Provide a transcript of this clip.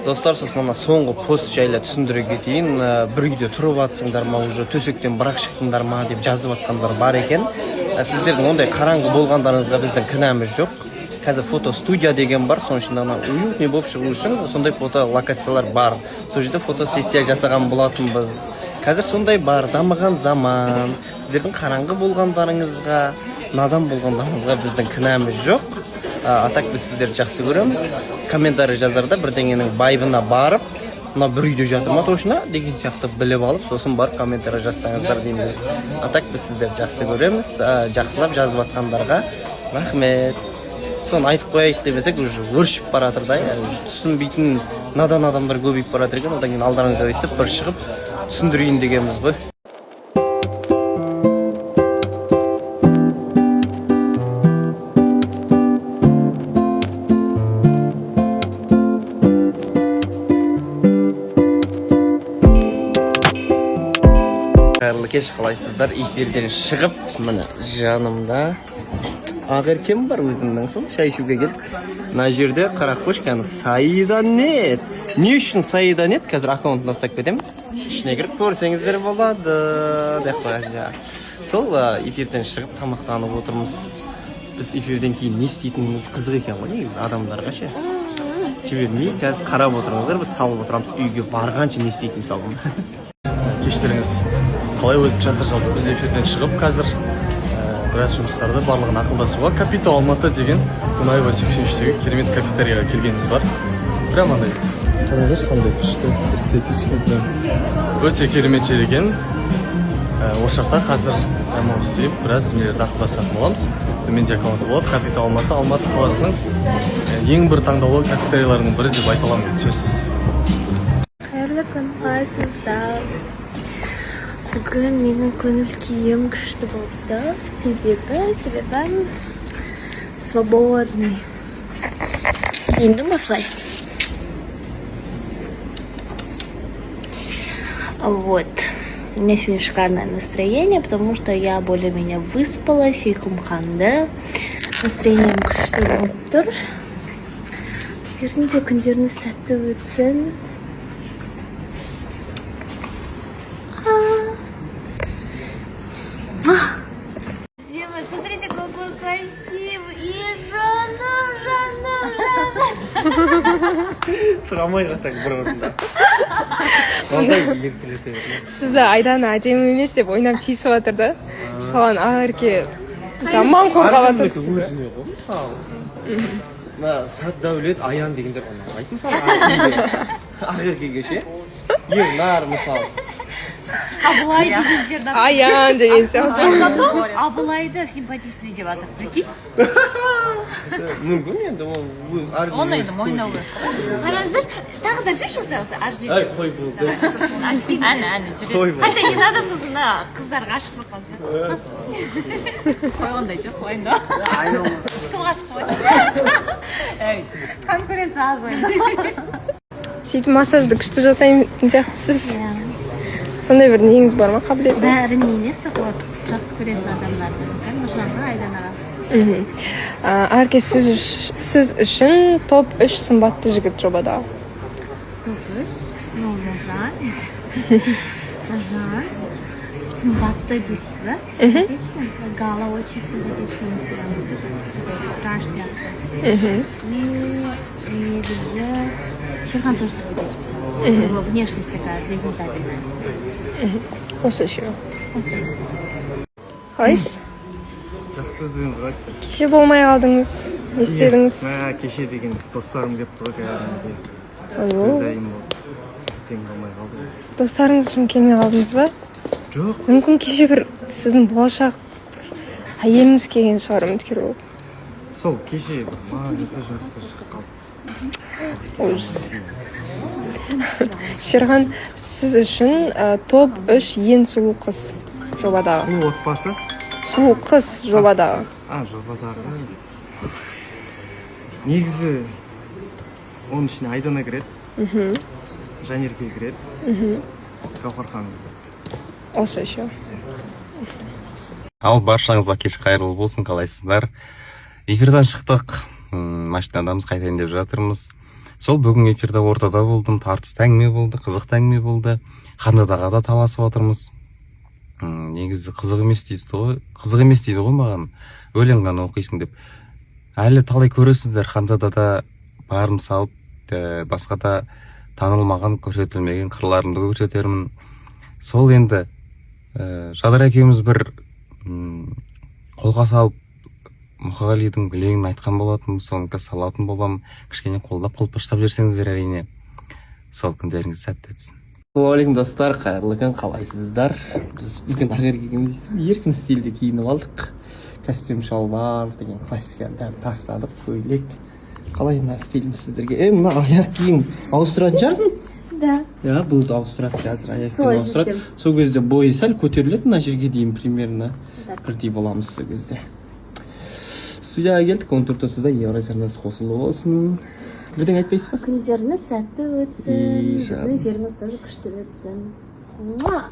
Достар, сосын ана соңғы пост жайлы түсіндіре кетейін. Бір үйде тұрып атсыңдар ма, уже төсектен бірақ шықтыңдар ма деп жазып атқандар бар екен. Сіздердің ондай қараңғы болғандарыңызға біздің кінәміз жоқ. Қазір фото студия деген бар, соның ішінде ана уютный болып шығу үшін сондай фото локациялар бар. Сол жерде фотосессия жасаған болатынбыз. Қазір сондай бар, дамыған заман. Сіздердің қараңғы болғандарыңызға, надан болғандарыңызға біздің кінәміз жоқ. Атак біз сіздерді жақсы көреміз. Комментарий жазарда бірдеңенің байбына барып, мына бір үйде жатыр ма точно деген сияқты біліп алып, сосын барып комментарий жазсаңыздар дейміз. Атак біз сіздерді жақсы көреміз. Жақсылап жазып атқандарға рахмет. Соны айтып қояйық демесек, уже өршіп баратыр да, түсінбейтін надан адамдар көбейіп баратыр екен. Одан кейін алдарыңызда өстіп бір шығып түсіндірейін дегенбіз ғой. Қайырлы кеш, қалайсыздар? Эфирден шығып, міне жанымда ағыр кем бар өзімнің, сол шай ішуге келдік. Мына жерде қарақош кәні Саиданет. Не үшін Саиданет? Қазір аккаунтын ұстап кетемін. Ішіне кіріп көрсеңіздер болады деп қояды. Сол эфирден шығып тамақтанып отырмыз. Біз эфирден кейін не істейтініміз қызық екен ғой, негізі адамдарға ше. Жібермей, қазір қарап отырыңыздар, біз салып отырамыз үйге барғанша не істейтін салым. Кештеріңіз қалай өтіп жатыр? Жалпы біз эфирден шығып қазір біраз жұмыстарды барлығын ақылдасуға Капитал Алматы деген Қонаева 83-тегі керемет кафетерияға келгеніміз бар. Прям андай Танызыш қандай күшті, эстетичный прям. Өте керемет жер екен. Осы жақта қазір тамақ істеп, біраз дүниелерді ақылдасатын боламыз. Менде аккаунты болады, Капитал Алматы, Алматы қаласының ең бір таңдаулы кафетерияларының бірі деп айта аламын, сөзсіз. Қайырлы күн, қалайсыздар? Бүгін менің көңіл күйім күшті болды. Себебі свободный. Киіндім осылай. Вот. У меня сегодня шикарное настроение, потому что я более-менее выспалась и кумханды. Настроением күшті болып тұр. Сіздердің де күндеріңіз сәтті өтсін. Дима, смотрите, какой красивый. И жана. Тұрамай қалсақ бір орында. Ондай еркелете берді. Сізді Айдана әдемі емес деп ойнап тиісіп жатыр да. Соған ағырке жаман қорғап жатыр. Өзіне ғой, мысалы. Сәт-дәулет, Аян дегендер айт мысалы ағыркеге ше. Ернар мысалы. Абылай дегендерді Аян деген сияқты. Абылайды симпатичный деп атап, прикинь. Мүмкін енді ол Оны енді мойнау керек. Қараңыздар, тағы да жүрші осы аржи. Ай, қой болды. Әне, жүреді. Хотя не надо сосын қыздарға ашық болып қалсын. Қойғандай жоқ, қойында. Ешкім ғашық қойды. Конкуренция аз ойында. Сөйтіп массажды күшті жасаймын сияқтысыз. Сондай бір неңіз бар ма, қабілетіңіз? Бәріне емес, вот жақсы көретін адамдар. Сен Нұржанға, Айданаға. Әрке сіз үшін топ 3 сымбатты жігіт жобада. Топ 3? Ну, Нұржан, сымбатты дейсіз ба? Симпатичный. Гала очень симпатичный. Краш сияқты. Негізі Шерхан тоже симпатичный. Его внешность такая презентабельная. Осы еще. Қалайсыз? Жақсы өздеріңіз қалайсыздар? Кеше болмай қалдыңыз, не істедіңіз? Кеше деген достарым келіп тұр кәдімгідей. Ойбой. Өздайым болды. Тең болмай қалды. Достарыңыз үшін келмей қалдыңыз ба? Жоқ. Мүмкін кеше бір сіздің болашақ әйеліңіз келген шығар, үміткер болып. Сол кеше маңызды жұмыстар шығып қалды. Ужас. Шерхан, сіз үшін топ 3 ең сұлу қыз жобадағы. Сұлу отбасы? Сұлу қыз жобадағы. Жобадағы. Негізі оның ішіне Айдана кіреді. Жанерке кіреді. Гауһар ханым кіреді. Осы еще. Ал баршаңызға кеш қайырлы болсын, қалайсыздар? Эфирден шықтық. Машинадамыз, қайтайын деп жатырмыз. Сол бүгін эфирде ортада болдым, тартысты әңгіме болды, қызықты әңгіме болды. Ханзадаға да таласып отырмыз. Негізі қызық емес дейді ғой маған. Өлең ғана оқисың деп. Әлі талай көресіздер, Ханзадада барым салып, басқа да танылмаған, көрсетілмеген қырларымды көрсетермін. Сол енді Жадар әкеміз бір қолға салып Мұқағалидың өлеңін айтқан болатын, соны салатын болам. Кішкене қолдап қолпаштап жүрсеңіздер әрине. Сол күндеріңіз сәтті өтсін. Ассалаумағалейкум достар, қайырлы күн, қалайсыздар? Біз бүгін ақеркеміз еркін стильде киініп алдық. Костюм, шалбар деген классиканы тастадық, көйлек. Қалай мына стилім сіздерге? Мына аяқ киім ауыстыратын шығарсың? Да. Ja, бұл да ауыстырады қазір, аяқ киім Солай ауыстырады. жүрсем. Сол кезде бойы сәл көтеріледі, мына жерге дейін примерно бірдей боламыз сол кезде. Студияға келдік, 14-сізде Евразияныз қосылы болсын. Бірден айтпайсыз ба? Күндеріңіз сәтті өтсін. И, Біздің эфиріміз тоже күшті өтсін. Муа!